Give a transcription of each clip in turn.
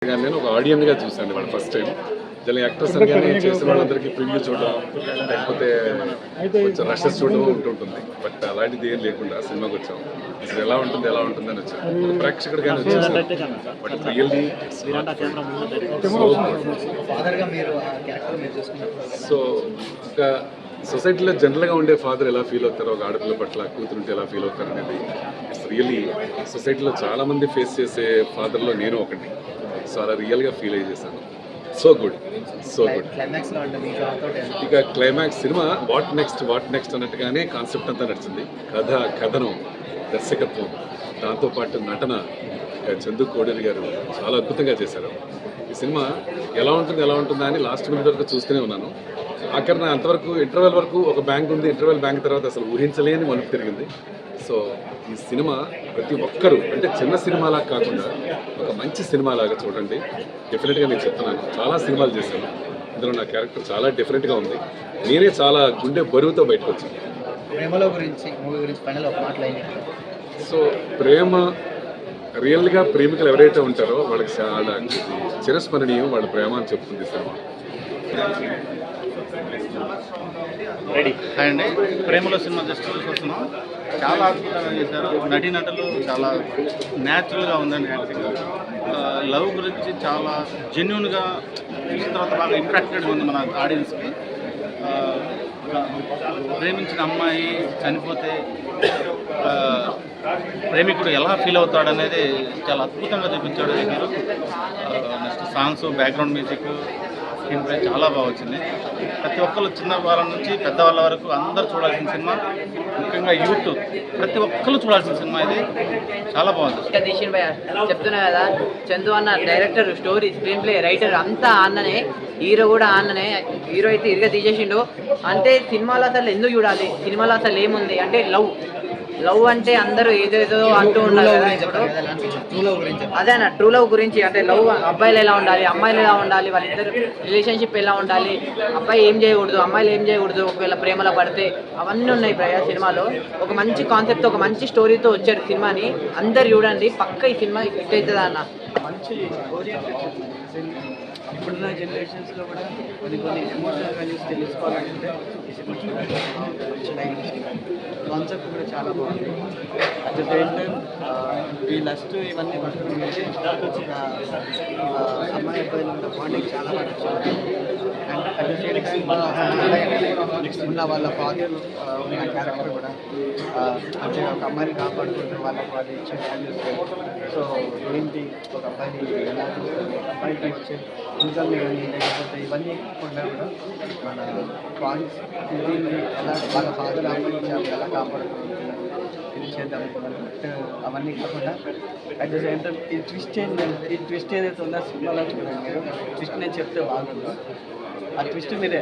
కానీ నేను ఒక ఆడియన్గా చూశాను వాళ్ళు ఫస్ట్ టైం. జన యాక్టర్స్ అనగానే చేసిన వాళ్ళందరికీ ప్రివ్యూ చూడడం లేకపోతే కొంచెం రషెస్ చూడడం ఉంటుంటుంది. బట్ అలాంటిది ఏం లేకుండా సినిమాకి వచ్చాం. అసలు ఎలా ఉంటుంది అని వచ్చాను. ప్రేక్షకుడిగానే వచ్చేసాను. బట్ రియల్లీ సో ఒక సొసైటీలో జనరల్గా ఉండే ఫాదర్ ఎలా ఫీల్ అవుతారో, ఒక ఆడపిల్ల పట్ల కూతురుంటే ఎలా ఫీల్ అవుతారు అనేది ఇట్స్ రియల్లీ సొసైటీలో చాలామంది ఫేస్ చేసే ఫాదర్లో నేను ఒకటి. సో అలా రియల్గా ఫీల్ అయ్యి చేశాను. So good. ఇక క్లైమాక్స్ సినిమా వాట్ నెక్స్ట్ అన్నట్టుగానే కాన్సెప్ట్ అంతా నడిచింది. కథనం, దర్శకత్వం, దాంతోపాటు నటన చందు కోడేరు గారు చాలా అద్భుతంగా చేశారు. ఈ సినిమా ఎలా ఉంటుందా అని లాస్ట్ మినిట్ వరకు చూస్తూనే ఉన్నాను. అక్కడ అంతవరకు ఇంటర్వెల్ వరకు ఒక బ్యాంక్ ఉంది. ఇంటర్వెల్ బ్యాంక్ తర్వాత అసలు ఊహించలేని మలుపు తిరిగింది. సో ఈ సినిమా ప్రతి ఒక్కరూ అంటే చిన్న సినిమాలా కాకుండా ఒక మంచి సినిమాలాగా చూడండి. డెఫినెట్గా నేను చెప్తున్నాను. చాలా సినిమాలు చేశాను, ఇందులో నా క్యారెక్టర్ చాలా డిఫరెంట్గా ఉంది. నేనే చాలా గుండె బరువుతో బయటకు వచ్చాను. సో ప్రేమ రియల్గా ప్రేమికులు ఎవరైతే ఉంటారో వాళ్ళకి చాలా చిరస్మరణీయం వాళ్ళ ప్రేమ అని చెప్తుంది సినిమా. రెడీ అండి. ప్రేమలో సినిమా జస్ట్ చూస్తున్నాం. చాలా అద్భుతంగా చేశారు. నటీనటులు చాలా న్యాచురల్గా ఉందండి యాక్టింగ్. లవ్ గురించి చాలా జెన్యున్గా చూసిన తర్వాత బాగా ఇంట్రాక్టెడ్గా ఉంది మన ఆడియన్స్కి. ప్రేమించిన అమ్మాయి చనిపోతే ప్రేమికుడు ఎలా ఫీల్ అవుతాడనేది చాలా అద్భుతంగా చూపించాడు hero. Next songs, background music, screen play చాలా బాగా వచ్చింది. ప్రతి ఒక్కరు చిన్న వాళ్ళ నుంచి పెద్దవాళ్ళ వరకు అందరూ చూడాల్సిన సినిమా. ముఖ్యంగా యూత్ ప్రతి ఒక్కరు చూడాల్సిన సినిమా ఇది. చాలా బాగుంది. చెప్తున్నా కదా, చందు అన్న director, story, screen play, writer అంతా అన్ననే. హీరో కూడా అన్ననే. హీరో అయితే ఇరుగా తీసేసిండు. అంటే సినిమాలో అసలు ఎందుకు చూడాలి, సినిమాలో అసలు ఏముంది అంటే లవ్ అంటే అందరూ ఏదేదో అంటూ ఉండాలి కదా. అదే అన్న ట్రూ లవ్ గురించి. అంటే లవ్ అబ్బాయిలు ఎలా ఉండాలి, అమ్మాయిలు ఎలా ఉండాలి, వాళ్ళిద్దరు రిలేషన్షిప్ ఎలా ఉండాలి, అబ్బాయి ఏం చేయకూడదు, అమ్మాయిలు ఏం చేయకూడదు ఒకవేళ ప్రేమలో పడితే, అవన్నీ ఉన్నాయి ప్రయా సినిమాలో. ఒక మంచి కాన్సెప్ట్, ఒక మంచి స్టోరీతో వచ్చారు సినిమాని. అందరు చూడండి, పక్క ఈ సినిమా హిట్ అవుతుంది అన్న. మంచి ఇప్పుడున్న జనరేషన్స్లో కూడా కొన్ని ఎమోషనల్ వాల్యూస్ తెలుసుకోవాలంటే కాన్సెప్ట్ కూడా చాలా బాగుంది. అట్ ద సేమ్ టైం ఈ లస్ట్ ఇవన్నీ పట్టుకుని అమ్మాయి అబ్బాయిలు కూడా బాండింగ్ చాలా బాగా. And at the same time ఉన్న వాళ్ళ ఫాదర్ ఉన్న క్యారెక్టర్ కూడా అంటే ఒక అమ్మాయిని కాపాడుకుంటే వాళ్ళకి ఇచ్చే వాల్యూస్. సో ఏంటి ఒక అబ్బాయిని ఎలా చూస్తుంది, అబ్బాయికి వచ్చే ఇన్కమ్ని కానీ లేకపోతే ఇవన్నీ కూడా మన పాయింట్స్ ఎలా వాళ్ళ ఫాదర్ ఆపరించారు, ఎలా కాపాడుకుంటున్నారు, ఇది చేద్దాం అవన్నీ కాకుండా అట్ ద సేమ్ టైం ఈ ట్విస్ట్ ఏదైతే ఉందో సినిమాలో చూడండి మీరు. ట్విస్ట్ నేను చెప్తే బాగుందో ఆ ట్విస్ట్ మీరు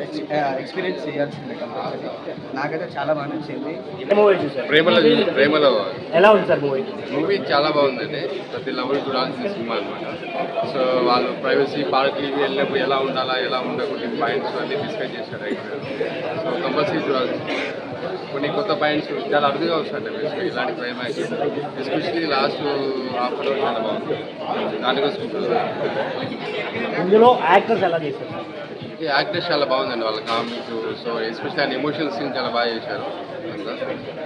ఎక్స్పీరియన్స్ చేయాల్సిందే కంపల్సరీ. నాకైతే చాలా బాగా నచ్చింది. ప్రేమలో ఎలా ఉంది సార్ మూవీ చాలా బాగుందండి. ప్రతి లెవెల్ చూడాల్సిన సినిమా అనమాట. సో వాళ్ళు ప్రైవసీ పార్క్కి వెళ్ళినప్పుడు ఎలా ఉండాలా, ఎలా ఉండకూడదు పాయింట్స్ అన్నీ డిస్కస్ చేశారు రైటర్. సో కంపల్సరీ చూడాల్సింది. కొన్ని కొత్త పాయింట్స్ చాలా అరుదుగా వస్తాయి ఇలాంటి ప్రేమ. Especially last half an hour చాలా బాగుంది. దానికోసం ఇందులో యాక్టర్స్ ఎలా చేశారు? ఈ యాక్టర్స్ చాలా బాగుందండి వాళ్ళ కామిక్స్. సో ఎస్పెషల్లీ ఆయన ఎమోషనల్ సీన్ చాలా బాగా చేశారు.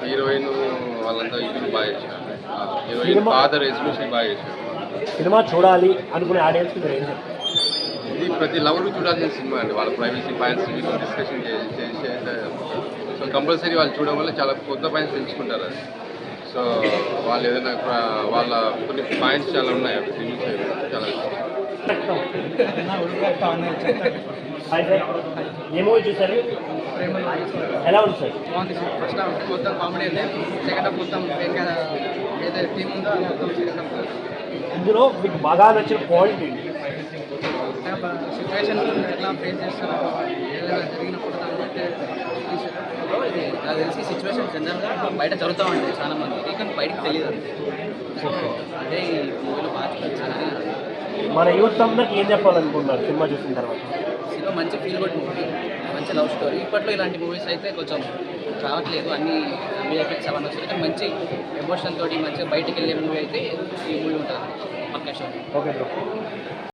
హీరోయిన్ వాళ్ళంతా ఇది బాగా చేశారు. హీరోయిన్ ఫాదర్ ఎస్పెషల్లీ బాగా చేశారు. సినిమా చూడాలి అనుకునే ఆడియన్స్ మీరు ఏం చెప్తారు? ఇది ప్రతి లవర్ చూడాల్సిన సినిమా అండి. వాళ్ళ ప్రైవసీ పాయింట్స్ డిస్కషన్ చేశారు. సో కంపల్సరీ వాళ్ళు చూడడం వల్ల చాలా కొత్త పాయింట్స్ తెలుసుకుంటారు అది. సో వాళ్ళు ఏదైనా వాళ్ళ కొన్ని పాయింట్స్ చాలా ఉన్నాయి అవి చాలా ఏమో చూసారు. ఎలా ఉంది సార్? బాగుంది. ఫస్ట్ హాఫ్ మొత్తం కామెడీ ఉంది. సెకండ్ హాఫ్ మొత్తం ఏదైతే థీమ్ ఉందో అది మొత్తం సెకండ్ హాఫ్. ఇందులో మీకు బాగా నచ్చిన పాయింట్ ఏంటి? సిచ్యువేషన్ ఎట్లా ఫేస్ చేస్తున్నారు, ఏదైనా జరిగినప్పుడు దాన్ని బట్టి నాకు తెలిసి సిచ్యువేషన్ జనరల్గా బయట జరుగుతూ ఉంటాయి చాలా మందికి, కానీ బయటకు తెలియదు. సో అదే ఈ మూవీలో బాగా చూపించాలని. మన యూత్ అందరికి ఏం చెప్పాలనుకుంటున్నారు సినిమా చూసిన తర్వాత? సినిమా మంచి ఫీల్ గుడ్ మూవీ, మంచి లవ్ స్టోరీ. ఇప్పట్లో ఇలాంటి మూవీస్ అయితే కొంచెం రావట్లేదు, అన్ని ఎఫెక్ట్స్ అవన్నీ వస్తాయి. కానీ మంచి ఎమోషన్ తోటి మంచిగా బయటికి వెళ్ళే మూవీ అయితే ఈ మూవీ ఉంటుంది. పక్కా షో. Okay bro.